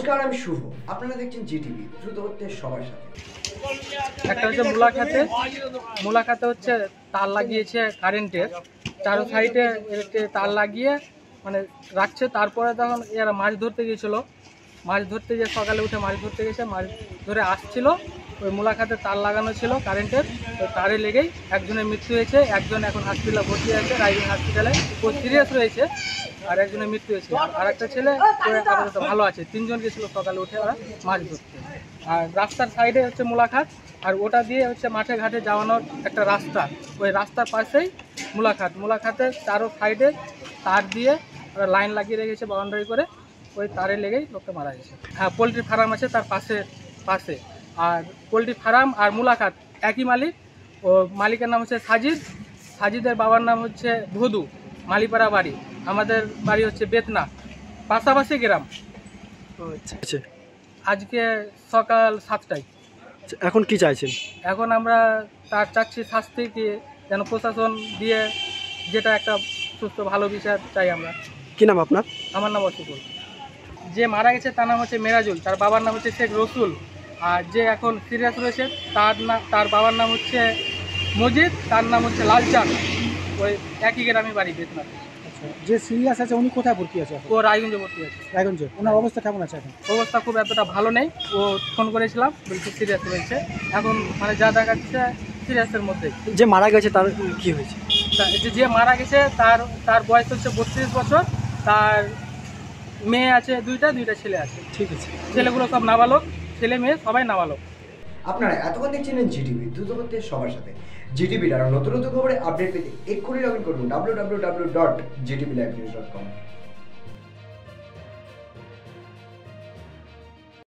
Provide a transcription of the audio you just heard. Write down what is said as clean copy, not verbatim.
নমস্কার, আমি শুভ। আপনারা দেখছেন জিটিভি, দ্রুত হচ্ছে সবার সাথে। একটা হচ্ছে মুলাখাতে হচ্ছে তার লাগিয়েছে কারেন্টের, চারো সাইডে তার লাগিয়ে মানে রাখছে। তারপরে তখন এরা মাছ ধরতে গিয়েছিল, মাছ ধরতে গিয়ে সকালে উঠে মাছ ধরতে গেছে, মাছ ধরে আসছিল, ওই মুলাখাতে তার লাগানো ছিল কারেন্টের, ওই তারে লেগেই একজনের মৃত্যু হয়েছে, একজন এখন হসপিটালে ভর্তি আছে, রায়গঞ্জ হসপিটালে, ও সিরিয়াস রয়েছে, আর একজনের মৃত্যু হয়েছে। আর একটা ছেলে আপাতত ভালো আছে। তিনজন গেছিলো সকালে উঠে ওরা মাছ ধরতে। আর রাস্তার সাইডে হচ্ছে মুলাখাত, আর ওটা দিয়ে হচ্ছে মাঠে ঘাটে যাওয়ানোর একটা রাস্তা, ওই রাস্তার পাশেই মুলাখাতের চারো সাইডে তার দিয়ে ওরা লাইন লাগিয়ে রেখেছে বাউন্ডারি করে, ওই তারে লেগেই লোকটা মারা গেছে। হ্যাঁ, পোলট্রি ফার্ম আছে তার পাশে। আর পোলট্রি ফার্ম আর মুলাখাত একই মালিক। ও মালিকের নাম হচ্ছে সাজিদের বাবার নাম হচ্ছে ভদু, মালিপাড়া বাড়ি। আমাদের বাড়ি হচ্ছে বেতনা, পাশাপাশি গ্রাম। আচ্ছা, আজকে সকাল 7টায়। এখন কি চাইছেন? এখন আমরা তার চাচ্ছি শাস্তি, কি যেন প্রশাসন দিয়ে যেটা একটা সুস্থ ভালো বিচার চাই আমরা। কি নাম আপনার? আমার নাম অসুকুল। যে মারা গেছে তার নাম হচ্ছে মেরাজুল, তার বাবার নাম হচ্ছে শেখ রসুল। আর যে এখন সিরিয়াস রয়েছে তার বাবার নাম হচ্ছে মজিদ, তার নাম হচ্ছে লালচাঁদ। ওই একই গ্রামে বাড়ি বেতনা। আচ্ছা, যে সিরিয়াস আছে উনি কোথায় ভর্তি আছে? ও রায়গঞ্জে ভর্তি আছে। রায়গঞ্জে। ওনার অবস্থা কেমন আছে এখন? অবস্থা খুব এতটা ভালো নেই। ও ফোন করেছিলাম, বলছে সিরিয়াস রয়েছে। এখন মানে যা দেখাচ্ছে সিরিয়াসের মধ্যেই। যে মারা গেছে তার কি হয়েছে? যে মারা গেছে তার বয়স হচ্ছে 32 বছর। তার মেয়ে আছে দুইটা ছেলে আছে। ঠিক আছে। ছেলেগুলো সব নাবালক, ছেলে মেয়ে সবাই নাবালক। আপনারা এতক্ষণ দেখছিলেন জিটিভি, দ্রুত হচ্ছে সবার সাথে। জিটিভির আরও নতুন নতুন খবরে আপডেট পেতে এক্ষুনি লগ ইন করুন www.gtblivenews.com।